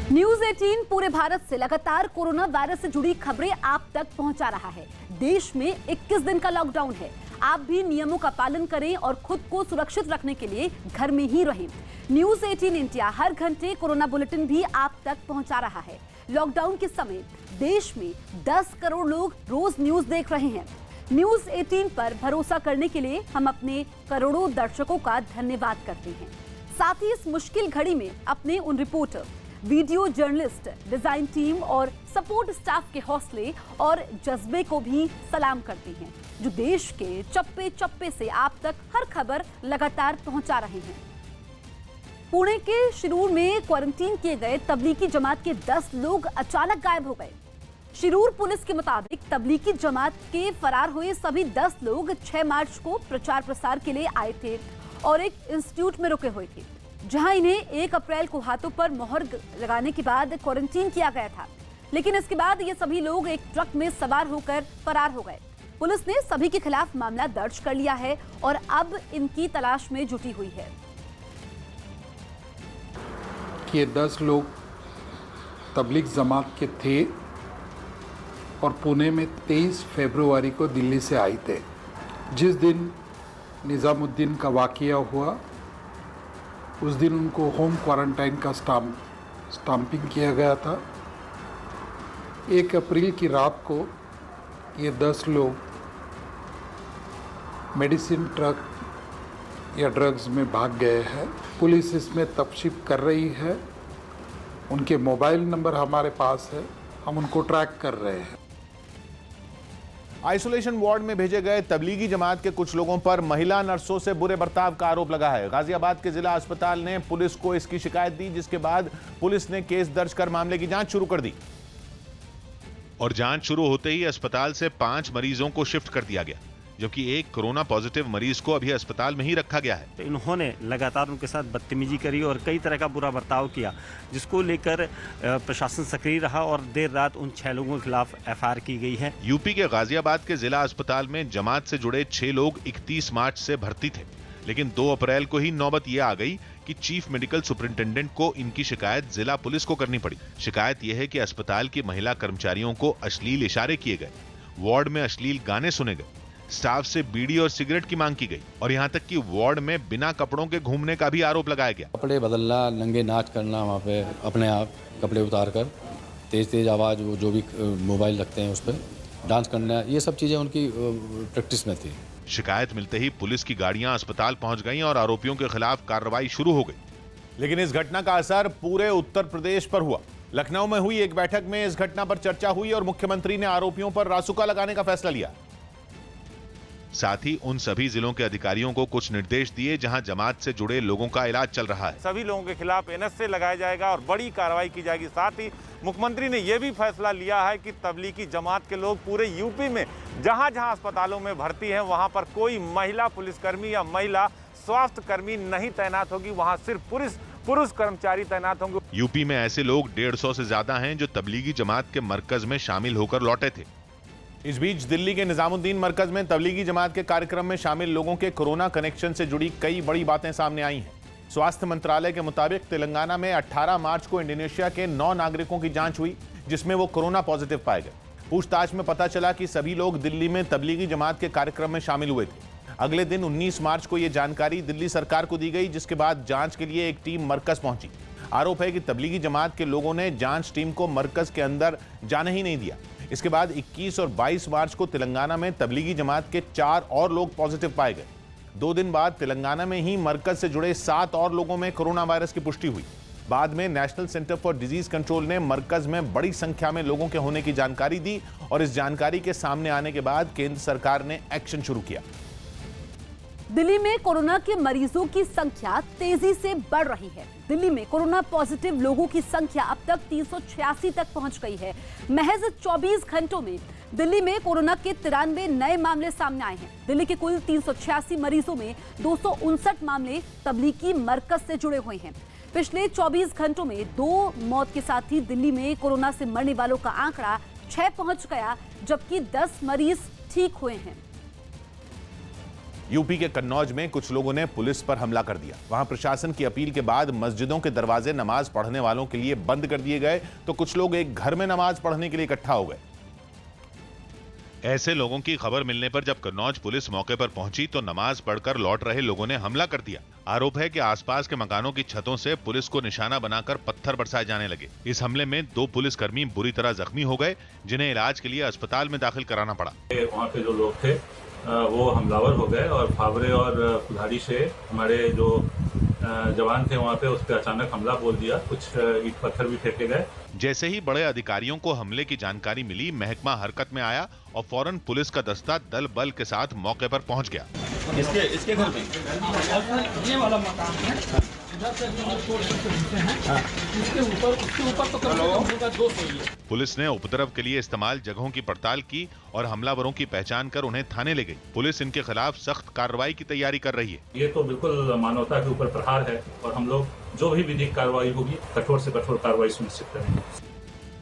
News 18 पूरे भारत से लगातार कोरोना वायरस से जुड़ी खबरें आप तक पहुंचा रहा है। देश में 21 दिन का लॉकडाउन है। आप भी नियमों का पालन करें और खुद को सुरक्षित रखने के लिए घर में ही रहें। न्यूज 18 इंडिया हर घंटे कोरोना बुलेटिन भी आप तक पहुंचा रहा है। लॉकडाउन के समय देश में 10 करोड़ लोग रोज न्यूज देख रहे हैं। न्यूज 18 पर भरोसा करने के लिए हम अपने करोड़ों दर्शकों का धन्यवाद करते हैं। साथ ही इस मुश्किल घड़ी में अपने उन reporter, video journalist, design team और सपोर्ट स्टाफ के हौसले और जज्बे को भी सलाम करते हैं, जो देश के चप्पे चप्पे से आप तक हर खबर लगातार पहुंचा रहे हैं। पुणे के शिरूर में क्वारंटीन किए गए तबलीगी जमात के 10 लोग अचानक गायब हो गए। शिरूर पुलिस के मुताबिक तबलीगी जमात के फरार हुए सभी 10 लोग 6 मार्च को प्रचार प्रसार के लिए आए थे और एक इंस्टीट्यूट में रुके हुए थे, जहां इन्हें 1 अप्रैल को हाथों पर मोहर लगाने के बाद क्वारंटीन किया गया था। लेकिन इसके बाद ये सभी लोग एक ट्रक में सवार होकर फरार हो गए। पुलिस ने सभी के खिलाफ मामला दर्ज कर लिया है और अब इनकी तलाश में जुटी हुई है। ये 10 लोग तबलीग जमात के थे और पुणे में 23 फरवरी को दिल्ली से आए थे। जिस दिन निज़ामुद्दीन का वाक़या हुआ उस दिन उनको होम क्वारंटाइन का स्टाम्पिंग किया गया था। 1 अप्रैल की रात को ये 10 लोग मेडिसिन ट्रक या ड्रग्स में भाग गए हैं। पुलिस इसमें तफ्तीश कर रही है। उनके मोबाइल नंबर हमारे पास है, हम उनको ट्रैक कर रहे हैं। आइसोलेशन वार्ड में भेजे गए तबलीगी जमात के कुछ लोगों पर महिला नर्सों से बुरे बर्ताव का आरोप लगा है। गाजियाबाद के जिला अस्पताल ने पुलिस को इसकी शिकायत दी, जिसके बाद पुलिस ने केस दर्ज कर मामले की जांच शुरू कर दी। और जांच शुरू होते ही अस्पताल से 5 मरीजों को शिफ्ट कर दिया गया, जबकि एक कोरोना पॉजिटिव मरीज को अभी अस्पताल में ही रखा गया है। इन्होंने लगातार उनके साथ बदतमीजी करी और कई तरह का बुरा बर्ताव किया, जिसको लेकर प्रशासन सक्रिय रहा और देर रात उन 6 लोगों के खिलाफ एफआईआर की गई है। यूपी के गाजियाबाद के जिला अस्पताल में जमात से जुड़े 6 लोग 31 मार्च से भर्ती थे, लेकिन 2 अप्रैल को ही नौबत यह आ गई कि चीफ मेडिकल सुपरिंटेंडेंट को इनकी शिकायत जिला पुलिस को करनी पड़ी। शिकायत यह है कि अस्पताल की महिला कर्मचारियों को अश्लील इशारे किए गए, वार्ड में अश्लील गाने सुने गए, स्टाफ से बीड़ी और सिगरेट की मांग की गई और यहाँ तक कि वार्ड में बिना कपड़ों के घूमने का भी आरोप लगाया गया। कपड़े बदलना, नंगे नाच करना, वहाँ पे अपने आप कपड़े उतार कर तेज आवाज़, वो जो भी मोबाइल रखते हैं उस पर डांस करना, ये सब चीज़ें उनकी प्रैक्टिस में थी। शिकायत मिलते ही पुलिस की गाड़ियां अस्पताल पहुंच गईं और आरोपियों के खिलाफ कार्रवाई शुरू हो गई। लेकिन इस घटना का असर पूरे उत्तर प्रदेश पर हुआ। लखनऊ में हुई एक बैठक में इस घटना पर चर्चा हुई और मुख्यमंत्री ने आरोपियों पर रासुका लगाने का फैसला लिया। साथ ही उन सभी जिलों के अधिकारियों को कुछ निर्देश दिए जहां जमात से जुड़े लोगों का इलाज चल रहा है। सभी लोगों के खिलाफ एनएसए लगाया जाएगा और बड़ी कार्रवाई की जाएगी। साथ ही मुख्यमंत्री ने यह भी फैसला लिया है कि तबलीगी जमात के लोग पूरे यूपी में जहां जहां अस्पतालों में भर्ती हैं वहां पर कोई महिला पुलिसकर्मी या महिला स्वास्थ्य कर्मी नहीं तैनात होगी, वहां सिर्फ पुरुष कर्मचारी तैनात होंगे। यूपी में ऐसे लोग 150 से ज्यादा हैं जो तबलीगी जमात के मरकज में शामिल होकर लौटे थे। इस बीच दिल्ली के निजामुद्दीन मरकज में तबलीगी जमात के कार्यक्रम में शामिल लोगों के कोरोना कनेक्शन से जुड़ी कई बड़ी बातें सामने आई हैं। स्वास्थ्य मंत्रालय के मुताबिक तेलंगाना में 18 मार्च को इंडोनेशिया के 9 नागरिकों की जांच हुई, जिसमें वो कोरोना पॉजिटिव पाए गए। पूछताछ में पता चला कि सभी लोग दिल्ली में तबलीगी जमात के कार्यक्रम में शामिल हुए थे। अगले दिन 19 मार्च को यह जानकारी दिल्ली सरकार को दी गई, जिसके बाद जांच के लिए एक टीम मरकज पहुंची। आरोप है कि तबलीगी जमात के लोगों ने जांच टीम को मरकज के अंदर जाने ही नहीं दिया। इसके बाद 21 और 22 मार्च को तेलंगाना में तबलीगी जमात के 4 और लोग पॉजिटिव पाए गए। 2 दिन बाद तेलंगाना में ही मरकज से जुड़े 7 और लोगों में कोरोना वायरस की पुष्टि हुई। बाद में national centre for disease control ने मरकज में बड़ी संख्या में लोगों के होने की जानकारी दी और इस जानकारी के सामने आने के बाद केंद्र सरकार ने एक्शन शुरू किया। दिल्ली में कोरोना के मरीजों की संख्या तेजी से बढ़ रही है। दिल्ली में कोरोना पॉजिटिव लोगों की संख्या अब तक 386 तक पहुंच गई है। महज 24 घंटों में दिल्ली में कोरोना के 93 नए मामले सामने आए हैं। दिल्ली के कुल 386 मरीजों में 259 मामले तबलीगी मरकज से जुड़े हुए हैं। पिछले 24 घंटों में 2 मौत के साथ ही दिल्ली में कोरोना से मरने वालों का आंकड़ा 6 पहुंच गया, जबकि 10 मरीज ठीक हुए हैं। यूपी के कन्नौज में कुछ लोगों ने पुलिस पर हमला कर दिया। वहां प्रशासन की अपील के बाद मस्जिदों के दरवाजे नमाज पढ़ने वालों के लिए बंद कर दिए गए, तो कुछ लोग एक घर में नमाज पढ़ने के लिए इकट्ठा हो गए। ऐसे लोगों की खबर मिलने पर जब कन्नौज पुलिस मौके पर पहुंची तो नमाज पढ़कर लौट रहे लोगों ने हमला कर दिया। आरोप है कि आसपास के मकानों की छतों से पुलिस को निशाना बनाकर पत्थर बरसाए जाने लगे। इस हमले में 2 पुलिसकर्मी बुरी तरह जख्मी हो गए, जिन्हें इलाज के लिए अस्पताल में दाखिल कराना पड़ा। वहाँ पे जो लोग थे वो हमलावर हो गए और फावरे और कुल्हाड़ी से हमारे जो जवान थे वहाँ पे उस पर अचानक हमला बोल दिया। कुछ ईंट पत्थर भी फेंके गए। जैसे ही बड़े अधिकारियों को हमले की जानकारी मिली, महकमा हरकत में आया और फौरन पुलिस का दस्ता दल बल के साथ मौके पर पहुंच गया। इसके घर में ये वाला मकान है, इधर से उसके ऊपर तो कम का 200 ही है। पुलिस ने उपद्रव के लिए इस्तेमाल जगहों की पड़ताल की और हमलावरों की पहचान कर उन्हें थाने ले गई। पुलिस इनके खिलाफ सख्त कार्रवाई की तैयारी कर रही है। ये तो बिल्कुल मानवता के ऊपर प्रहार है और हम लोग जो भी विधिक कार्रवाई होगी कठोर से कठोर कार्रवाई सुनिश्चित करेंगे।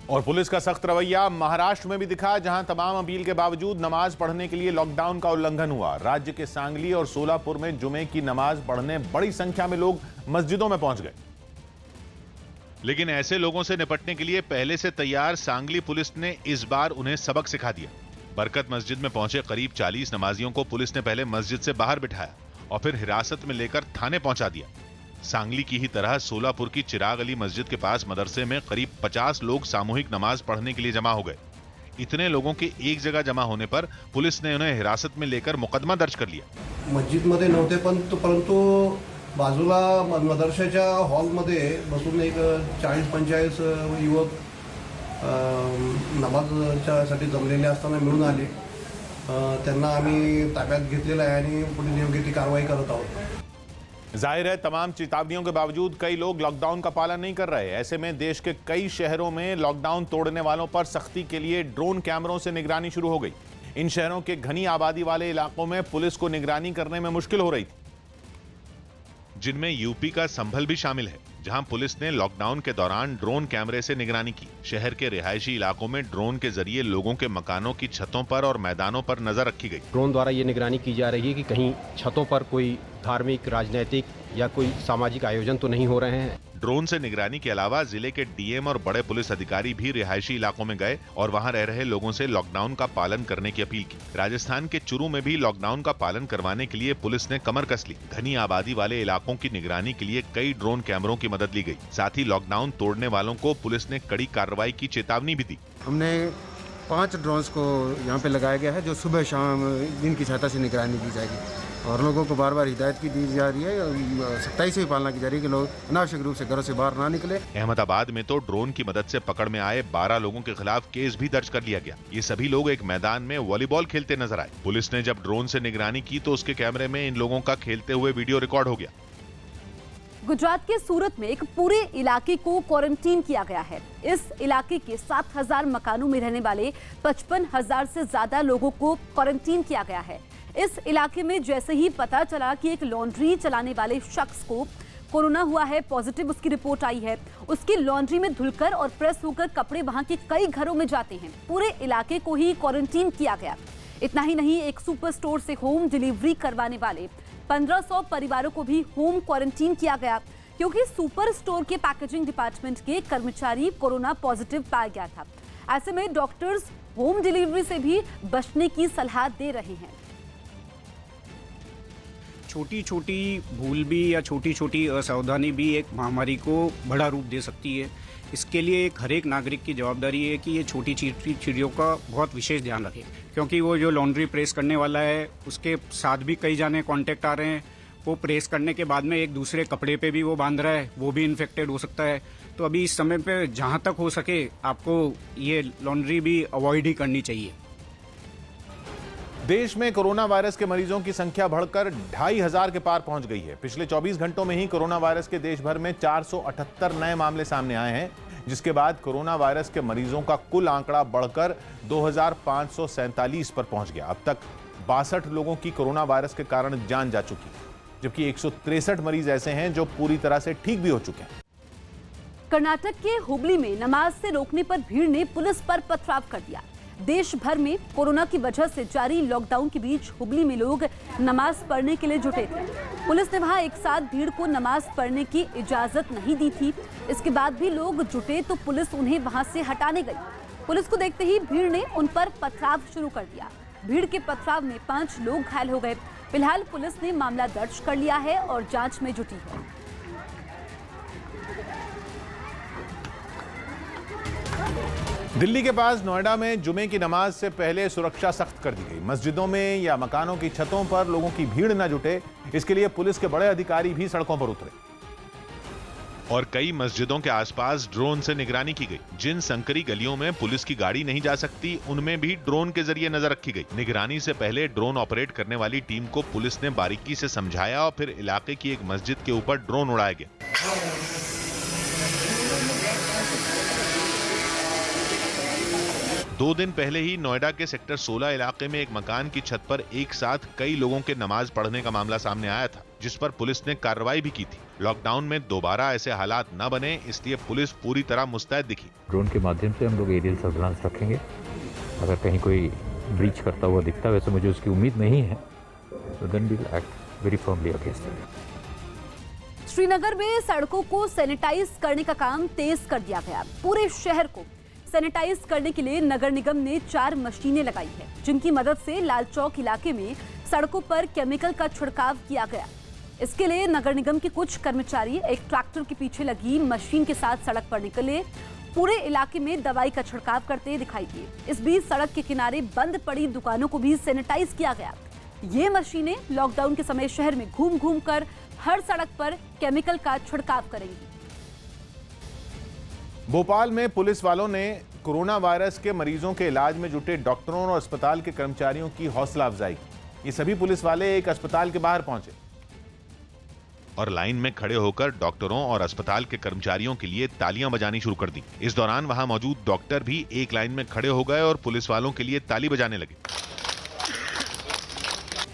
और पुलिस का सख्त रवैया महाराष्ट्र में भी दिखा, जहां तमाम अपील के बावजूद नमाज पढ़ने के लिए लॉकडाउन का उल्लंघन हुआ। राज्य के सांगली और सोलापुर में जुमे की नमाज पढ़ने बड़ी संख्या में लोग मस्जिदों में पहुंच गए। लेकिन ऐसे लोगों से निपटने के लिए पहले से तैयार सांगली पुलिस ने इस बार उन्हें सबक सिखा दिया। बरकत मस्जिद में पहुंचे करीब 40 नमाजियों को पुलिस ने पहले मस्जिद से बाहर बिठाया और फिर हिरासत में लेकर थाने पहुंचा दिया। सांगली की ही तरह सोलापुर की चिराग अली मस्जिद के पास मदरसे में करीब 50 लोग सामूहिक नमाज पढ़ने के लिए जमा हो गए। इतने लोगों के एक जगह जमा होने पर पुलिस ने उन्हें हिरासत में लेकर मुकदमा दर्ज कर लिया। मस्जिदमध्ये नव्हते परंतु बाजूला मदरशाच्या हॉलमध्ये बसून एक 40-45 युवक नमाजसाठी जमलेले असताना मिळून आले। त्यांना आम्ही ताब्यात घेतलेलं आहे आणि पुढील योग्य ती कारवाई करत आहोत। जाहिर है तमाम चेतावनियों के बावजूद कई लोग लॉकडाउन का पालन नहीं कर रहे। ऐसे में देश के कई शहरों में लॉकडाउन तोड़ने वालों पर सख्ती के लिए ड्रोन कैमरों से निगरानी शुरू हो गई। इन शहरों के घनी आबादी वाले इलाकों में पुलिस को निगरानी करने में मुश्किल हो रही थी, जिनमें यूपी का संभल भी शामिल है, जहां पुलिस ने लॉकडाउन के दौरान ड्रोन कैमरे से निगरानी की। शहर के रिहायशी इलाकों में ड्रोन के जरिए लोगों के मकानों की छतों पर और मैदानों पर नजर रखी गई। ड्रोन द्वारा ये निगरानी की जा रही है कि कहीं छतों पर कोई धार्मिक, राजनीतिक या कोई सामाजिक आयोजन तो नहीं हो रहे हैं। ड्रोन से निगरानी के अलावा जिले के डीएम और बड़े पुलिस अधिकारी भी रिहायशी इलाकों में गए और वहां रह रहे लोगों से लॉकडाउन का पालन करने की अपील की। राजस्थान के चुरू में भी लॉकडाउन का पालन करवाने के लिए पुलिस ने कमर कस ली। घनी आबादी वाले इलाकों की निगरानी के लिए कई ड्रोन कैमरों की मदद ली गई। साथ ही लॉकडाउन तोड़ने वालों को पुलिस ने कड़ी कार्रवाई की चेतावनी भी दी। हमने 5 ड्रोन्स को यहाँ पे लगाया गया है, जो सुबह शाम दिन की सहायता से निगरानी की जाएगी और लोगों को बार बार हिदायत की दी जा रही है और सख्ताई से भी पालना की जा रही है कि लोग अनावश्यक रूप से घरों से बाहर ना निकले। अहमदाबाद में तो ड्रोन की मदद से पकड़ में आए 12 लोगों के खिलाफ केस भी दर्ज कर लिया गया। ये सभी लोग एक मैदान में वॉलीबॉल खेलते नजर आए। पुलिस ने जब ड्रोन से निगरानी की तो उसके कैमरे में इन लोगों का खेलते हुए वीडियो रिकॉर्ड हो गया। गुजरात के सूरत में एक पूरे इलाके को क्वारंटीन किया गया है। इस इलाके के 7,000 मकानों में रहने वाले 55,000 से ज्यादा लोगों को क्वारंटीन किया गया है। इस इलाके में जैसे ही पता चला कि एक लॉन्ड्री चलाने वाले शख्स को कोरोना हुआ है, पॉजिटिव उसकी रिपोर्ट आई है, उसकी लॉन्ड्री में धुलकर और प्रेस होकर कपड़े वहां के कई घरों में जाते हैं। पूरे इलाके को ही क्वारंटीन किया गया। इतना ही नहीं, एक सुपर स्टोर से होम डिलीवरी करवाने वाले 1500 परिवारों को भी होम क्वारंटीन किया गया, क्योंकि सुपर स्टोर के पैकेजिंग डिपार्टमेंट के कर्मचारी कोरोना पॉजिटिव पाया गया था। ऐसे में डॉक्टर्स होम डिलीवरी से भी बचने की सलाह दे रहे हैं। छोटी छोटी भूल भी या छोटी छोटी असावधानी भी एक महामारी को बड़ा रूप दे सकती है। इसके लिए हर एक नागरिक की जवाबदारी है कि ये छोटी चीज़ों का बहुत विशेष ध्यान रखें, क्योंकि वो जो लॉन्ड्री प्रेस करने वाला है उसके साथ भी कई जाने कांटेक्ट आ रहे हैं। वो प्रेस करने के बाद में एक दूसरे कपड़े पे भी वो बांध रहा है, वो भी इन्फेक्टेड हो सकता है। तो अभी इस समय पे जहाँ तक हो सके आपको ये लॉन्ड्री भी अवॉइड ही करनी चाहिए। देश में कोरोना वायरस के मरीजों की संख्या बढ़कर 2,500 के पार पहुंच गई है। पिछले 24 घंटों में ही कोरोना वायरस के देश भर में 478 नए मामले सामने आए हैं, जिसके बाद कोरोना वायरस के मरीजों का कुल आंकड़ा बढ़कर 2,547 पर पहुंच गया। अब तक 62 लोगों की कोरोना वायरस के कारण जान जा चुकी है, जबकि 163 मरीज ऐसे हैं जो पूरी तरह से ठीक भी हो चुके हैं। कर्नाटक के हुबली में नमाज से रोकने पर भीड़ ने पुलिस पर पथराव कर दिया। देश भर में कोरोना की वजह से जारी लॉकडाउन के बीच हुगली में लोग नमाज पढ़ने के लिए जुटे थे। पुलिस ने वहां एक साथ भीड़ को नमाज पढ़ने की इजाजत नहीं दी थी। इसके बाद भी लोग जुटे तो पुलिस उन्हें वहां से हटाने गई। पुलिस को देखते ही भीड़ ने उन पर पथराव शुरू कर दिया। भीड़ के पथराव में 5 लोग घायल हो गए। फिलहाल पुलिस ने मामला दर्ज कर लिया है और जांच में जुटी है। दिल्ली के पास नोएडा में जुमे की नमाज से पहले सुरक्षा सख्त कर दी गई। मस्जिदों में या मकानों की छतों पर लोगों की भीड़ न जुटे, इसके लिए पुलिस के बड़े अधिकारी भी सड़कों पर उतरे और कई मस्जिदों के आसपास ड्रोन से निगरानी की गई। जिन संकरी गलियों में पुलिस की गाड़ी नहीं जा सकती, उनमें भी ड्रोन के जरिए नजर रखी गई। निगरानी से पहले ड्रोन ऑपरेट करने वाली टीम को पुलिस ने बारीकी से समझाया और फिर इलाके की एक मस्जिद के ऊपर ड्रोन उड़ाया गया। 2 दिन पहले ही नोएडा के सेक्टर 16 इलाके में एक मकान की छत पर एक साथ कई लोगों के नमाज पढ़ने का मामला सामने आया था, जिस पर पुलिस ने कार्रवाई भी की थी। लॉकडाउन में दोबारा ऐसे हालात न बने, इसलिए पुलिस पूरी तरह मुस्तैद दिखी। ड्रोन के माध्यम से हम लोग एरियल सर्विलांस रखेंगे। अगर कहीं कोई ब्रीच करता हुआ दिखता, वैसे मुझे उसकी उम्मीद नहीं है, तो then we will act very firmly against it. Srinagar में सड़कों को सैनिटाइज करने का काम तेज कर दिया गया। पूरे शहर को सैनिटाइज करने के लिए नगर निगम ने 4 मशीनें लगाई है, जिनकी मदद से लाल चौक इलाके में सड़कों पर केमिकल का छिड़काव किया गया। इसके लिए नगर निगम के कुछ कर्मचारी एक ट्रैक्टर के पीछे लगी मशीन के साथ सड़क पर निकले, पूरे इलाके में दवाई का छिड़काव करते दिखाई दिए। इस बीच सड़क के किनारे बंद पड़ी दुकानों को भी सैनिटाइज किया गया। ये मशीनें लॉकडाउन के समय शहर में घूम घूम कर हर सड़क पर केमिकल का छिड़काव करेंगी। भोपाल में पुलिस वालों ने कोरोना वायरस के मरीजों के इलाज में जुटे डॉक्टरों और अस्पताल के कर्मचारियों की हौसला अफजाई की। ये सभी पुलिस वाले एक अस्पताल के बाहर पहुंचे और लाइन में खड़े होकर डॉक्टरों और अस्पताल के कर्मचारियों के लिए तालियां बजानी शुरू कर दी। इस दौरान वहां मौजूद डॉक्टर भी एक लाइन में खड़े हो गए और पुलिस वालों के लिए ताली बजाने लगे।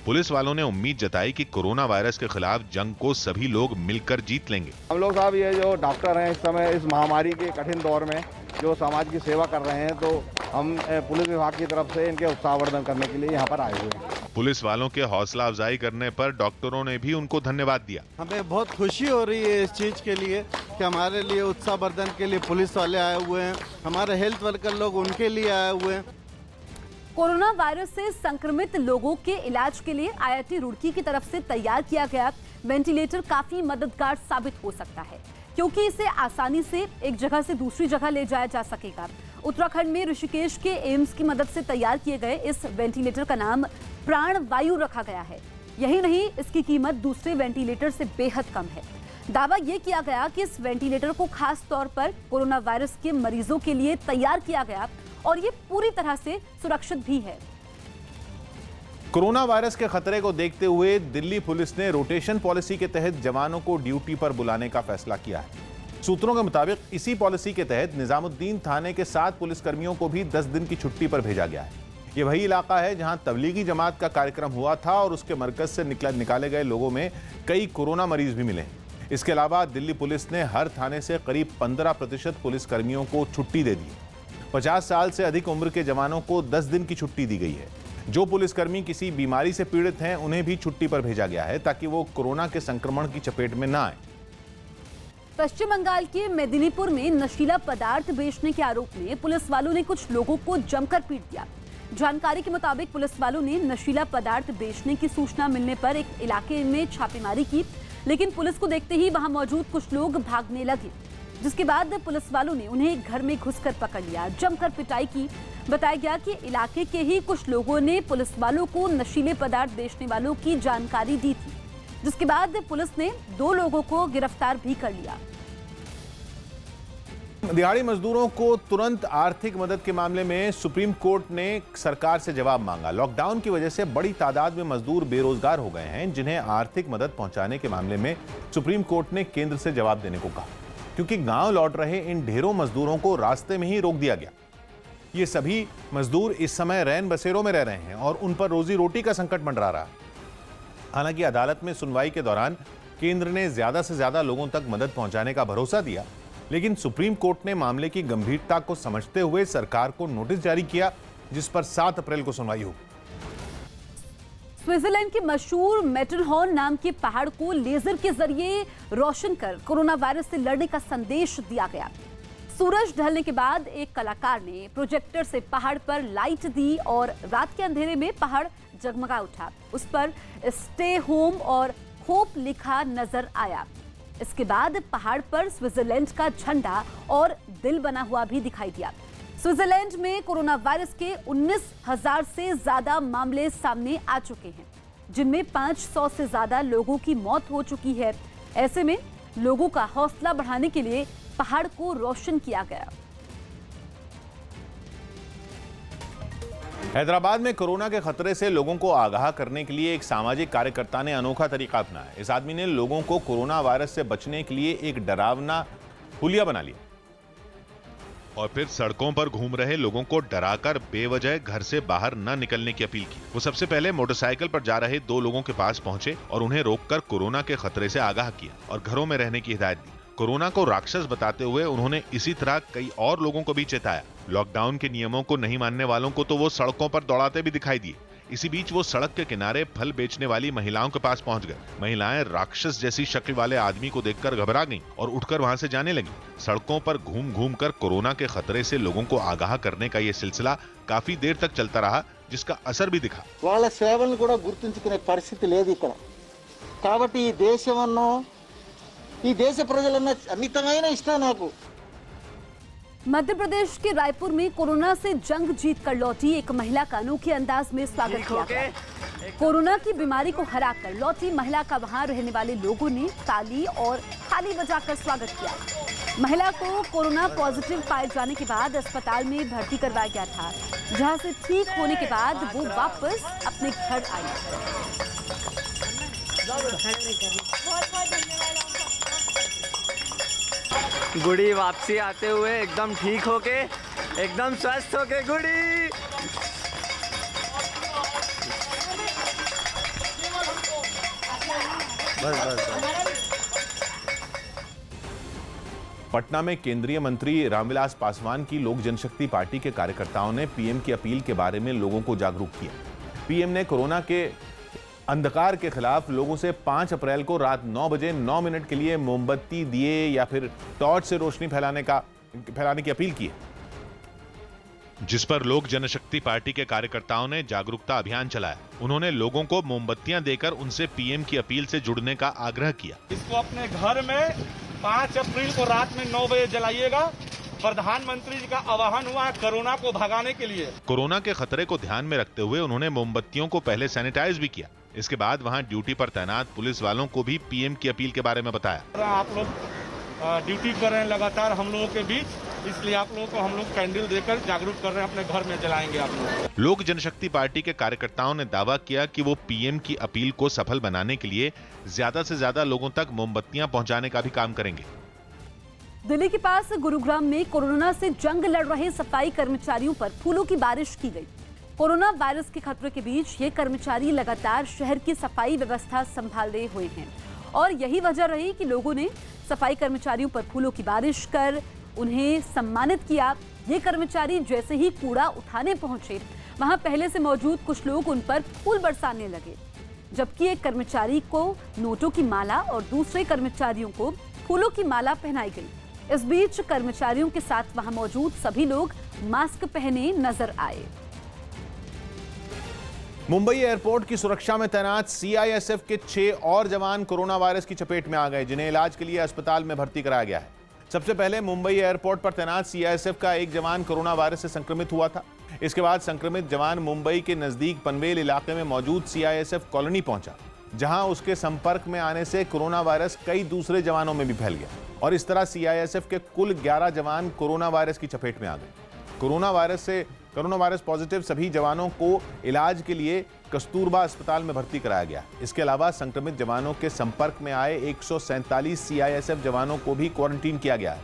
पुलिस वालों ने उम्मीद जताई कि कोरोना वायरस के खिलाफ जंग को सभी लोग मिलकर जीत लेंगे। हम लोग साहब ये जो डॉक्टर हैं इस समय इस महामारी के कठिन दौर में जो समाज की सेवा कर रहे हैं, तो हम पुलिस विभाग की तरफ से इनके उत्साहवर्धन करने के लिए यहाँ पर आए हुए हैं। पुलिस वालों के हौसला अफजाई करने पर डॉक्टरों ने भी उनको धन्यवाद दिया। हमें बहुत खुशी हो रही है इस चीज़ के लिए कि हमारे लिए उत्साहवर्धन के लिए पुलिस वाले आए हुए हैं, हमारे हेल्थ वर्कर लोग उनके लिए आए हुए हैं। कोरोना वायरस से संक्रमित लोगों के इलाज के लिए IIT रुड़की की तरफ से तैयार किया गया वेंटिलेटर काफी मददगार साबित हो सकता है, क्योंकि इसे आसानी से एक जगह से दूसरी जगह ले जाया जा सकेगा। उत्तराखंड में ऋषिकेश के एम्स की मदद से तैयार किए गए इस वेंटिलेटर का नाम प्राण वायु रखा गया है। यही नहीं, इसकी कीमत दूसरे वेंटिलेटर से बेहद कम है। दावा यह किया गया कि इस वेंटिलेटर को खास तौर पर कोरोना वायरस के मरीजों के लिए तैयार किया गया और ये पूरी तरह से सुरक्षित भी है। कोरोना वायरस के खतरे को देखते हुए दिल्ली पुलिस ने रोटेशन पॉलिसी के तहत जवानों को ड्यूटी पर बुलाने का फैसला किया है। सूत्रों के मुताबिक इसी पॉलिसी के तहत निजामुद्दीन थाने के 7 पुलिसकर्मियों को भी 10 दिन की छुट्टी पर भेजा गया है। ये वही इलाका है जहां तबलीगी जमात का कार्यक्रम हुआ था और उसके मरकज से निकाले गए लोगों में कई कोरोना मरीज भी मिले हैं। इसके अलावा दिल्ली पुलिस ने हर थाने से करीब 15% पुलिसकर्मियों को छुट्टी दे दी। 50 साल से अधिक उम्र के जवानों को 10 दिन की छुट्टी दी गई है। जो पुलिसकर्मी किसी बीमारी से पीड़ित हैं, उन्हें भी छुट्टी पर भेजा गया है ताकि वो कोरोना के संक्रमण की चपेट में न आए। पश्चिम बंगाल के मेदिनीपुर में नशीला पदार्थ बेचने के आरोप में पुलिस वालों ने कुछ लोगों को जमकर पीट दिया। जानकारी के मुताबिक पुलिस वालों ने नशीला पदार्थ बेचने की सूचना मिलने पर एक इलाके में छापेमारी की, लेकिन पुलिस को देखते ही वहां मौजूद कुछ लोग भागने लगे, जिसके बाद पुलिस वालों ने उन्हें घर में घुसकर पकड़ लिया, जमकर पिटाई की। बताया गया कि इलाके के ही कुछ लोगों ने पुलिस वालों को नशीले पदार्थ बेचने वालों की जानकारी दी थी, जिसके बाद पुलिस ने 2 लोगों को गिरफ्तार भी कर लिया। दिहाड़ी मजदूरों को तुरंत आर्थिक मदद के मामले में सुप्रीम कोर्ट ने सरकार से जवाब मांगा। लॉकडाउन की वजह से बड़ी तादाद में मजदूर बेरोजगार हो गए हैं, जिन्हें आर्थिक मदद पहुंचाने के मामले में सुप्रीम कोर्ट ने केंद्र से जवाब देने को कहा, क्योंकि गांव लौट रहे इन ढेरों मजदूरों को रास्ते में ही रोक दिया गया। ये सभी मजदूर इस समय रैन बसेरों में रह रहे हैं और उन पर रोजी रोटी का संकट मंडरा रहा है। हालांकि अदालत में सुनवाई के दौरान केंद्र ने ज्यादा से ज्यादा लोगों तक मदद पहुंचाने का भरोसा दिया, लेकिन सुप्रीम कोर्ट ने मामले की गंभीरता को समझते हुए सरकार को नोटिस जारी किया जिस पर 7 अप्रैल को सुनवाई होगी। स्विट्जरलैंड के मशहूर मैटरहॉर्न नाम के पहाड़ को लेजर के जरिए रोशन कर कोरोना वायरस से लड़ने का संदेश दिया गया। सूरज ढलने के बाद एक कलाकार ने प्रोजेक्टर से पहाड़ पर लाइट दी और रात के अंधेरे में पहाड़ जगमगा उठा। उस पर स्टे होम और होप लिखा नजर आया। इसके बाद पहाड़ पर स्विट्जरलैंड का झंडा और दिल बना हुआ भी दिखाई दिया। स्विट्जरलैंड में कोरोना वायरस के 19,000 से ज्यादा मामले सामने आ चुके हैं, जिनमें 500 से ज्यादा लोगों की मौत हो चुकी है। ऐसे में लोगों का हौसला बढ़ाने के लिए पहाड़ को रोशन किया गया। हैदराबाद में कोरोना के खतरे से लोगों को आगाह करने के लिए एक सामाजिक कार्यकर्ता ने अनोखा तरीका अपनाया। इस आदमी ने लोगों को कोरोना वायरस से बचने के लिए एक डरावना हुलिया बना लिया और फिर सड़कों पर घूम रहे लोगों को डराकर बेवजह घर से बाहर न निकलने की अपील की। वो सबसे पहले मोटरसाइकिल पर जा रहे 2 लोगों के पास पहुंचे और उन्हें रोककर कोरोना के खतरे से आगाह किया और घरों में रहने की हिदायत दी। कोरोना को राक्षस बताते हुए उन्होंने इसी तरह कई और लोगों को भी चेताया। लॉकडाउन के नियमों को नहीं मानने वालों को तो वो सड़कों पर दौड़ाते भी दिखाई दिए। इसी बीच वो सड़क के किनारे फल बेचने वाली महिलाओं के पास पहुंच गए। महिलाएं राक्षस जैसी शक्ल वाले आदमी को देखकर घबरा गईं और उठकर वहां से जाने लगी। सड़कों पर घूम घूम कर कोरोना के खतरे से लोगों को आगाह करने का ये सिलसिला काफी देर तक चलता रहा, जिसका असर भी दिखा। వాళ్ళ సేవలను కూడా గుర్తించుకునే పరిస్థితి లేదు ఇక్కడ। కాబట్టి ఈ దేశమన్నో ఈ దేశ ప్రజలన్న అమితమైన ఇష్టం నాకు। मध्य प्रदेश के रायपुर में कोरोना से जंग जीतकर लौटी एक महिला का अनोखे अंदाज में स्वागत किया गया। कोरोना की बीमारी को हराकर लौटी महिला का वहां रहने वाले लोगों ने ताली और थाली बजाकर स्वागत किया। महिला को कोरोना पॉजिटिव पाए जाने के बाद अस्पताल में भर्ती करवाया गया था, जहां से ठीक होने के बाद वो वापस अपने घर आई। गुड़ी वापसी आते हुए एकदम ठीक होके, एकदम स्वस्थ होके गुड़ी। पटना में केंद्रीय मंत्री रामविलास पासवान की लोक जनशक्ति पार्टी के कार्यकर्ताओं ने पीएम की अपील के बारे में लोगों को जागरूक किया। पीएम ने कोरोना के अंधकार के खिलाफ लोगों से 5 अप्रैल को रात 9 बजे 9 मिनट के लिए मोमबत्ती, दिए या फिर टॉर्च से रोशनी फैलाने की अपील की है, जिस पर लोक जनशक्ति पार्टी के कार्यकर्ताओं ने जागरूकता अभियान चलाया। उन्होंने लोगों को मोमबत्तियां देकर उनसे पीएम की अपील से जुड़ने का आग्रह किया। इसको अपने घर में 5 अप्रैल को रात में 9 बजे जलाइएगा। प्रधानमंत्री जी का आह्वान हुआ है कोरोना को भगाने के लिए। कोरोना के खतरे को ध्यान में रखते हुए उन्होंने मोमबत्तियों को पहले सैनिटाइज भी किया। इसके बाद वहां ड्यूटी पर तैनात पुलिस वालों को भी पीएम की अपील के बारे में बताया। आप लोग ड्यूटी कर रहे हैं लगातार हम लोगों के बीच, इसलिए आप लोगों को हम लोग कैंडल देकर जागरूक कर रहे हैं। अपने घर में जलाएंगे आप लोग। लोक जनशक्ति पार्टी के कार्यकर्ताओं ने दावा किया कि वो पीएम की अपील को सफल बनाने के लिए ज्यादा से ज्यादा लोगों तक मोमबत्तियां पहुंचाने का भी काम करेंगे। दिल्ली के पास गुरुग्राम में कोरोना से जंग लड़ रहे सफाई कर्मचारियों पर फूलों की बारिश की गई। कोरोना वायरस के खतरे के बीच ये कर्मचारी लगातार शहर की सफाई व्यवस्था संभाले हुए हैं और यही वजह रही कि लोगों ने सफाई कर्मचारियों पर फूलों की बारिश कर उन्हें सम्मानित किया। ये कर्मचारी जैसे ही कूड़ा उठाने पहुंचे, वहां पहले से मौजूद कुछ लोग उन पर फूल बरसाने लगे, जबकि एक कर्मचारी को नोटों की माला और दूसरे कर्मचारियों को फूलों की माला पहनाई गई। इस बीच कर्मचारियों के साथ वहां मौजूद सभी लोग मास्क पहने नजर आए। मुंबई एयरपोर्ट की सुरक्षा में तैनात सीआईएसएफ के 6 और जवान कोरोना वायरस की चपेट में आ गए, जिन्हें इलाज के लिए अस्पताल में भर्ती कराया गया है। सबसे पहले मुंबई एयरपोर्ट पर तैनात सीआईएसएफ का एक जवान कोरोना वायरस से संक्रमित हुआ था। इसके बाद संक्रमित जवान मुंबई के नजदीक पनवेल इलाके में मौजूद सीआईएसएफ कॉलोनी पहुंचा, जहां उसके संपर्क में आने से कोरोना वायरस कई दूसरे जवानों में भी फैल गया और इस तरह सीआईएसएफ के कुल 11 जवान कोरोना वायरस की चपेट में आ गए। कोरोना वायरस पॉजिटिव सभी जवानों को इलाज के लिए कस्तूरबा अस्पताल में भर्ती कराया गया। इसके अलावा संक्रमित जवानों के संपर्क में आए 147 सीआईएसएफ जवानों को भी क्वारंटीन किया गया है।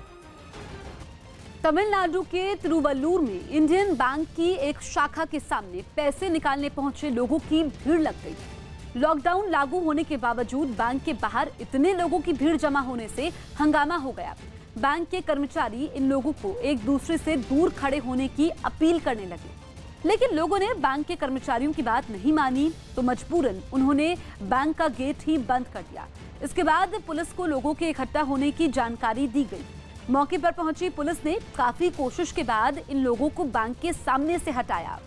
तमिलनाडु के तिरुवल्लूर में इंडियन बैंक की एक शाखा के सामने पैसे निकालने पहुंचे लोगों की भीड़ लग गई। लॉकडाउन लागू होने के बावजूद बैंक के बाहर इतने लोगों की भीड़ जमा होने से हंगामा हो गया। बैंक के कर्मचारी इन लोगों को एक दूसरे से दूर खड़े होने की अपील करने लगे। लेकिन लोगों ने बैंक के कर्मचारियों की बात नहीं मानी तो मजबूरन उन्होंने बैंक का गेट ही बंद कर दिया। इसके बाद पुलिस को लोगों के इकट्ठा होने की जानकारी दी गई। मौके पर पहुंची पुलिस ने काफी कोशिश के बाद इन लोगों को बैंक के सामने से हटाया।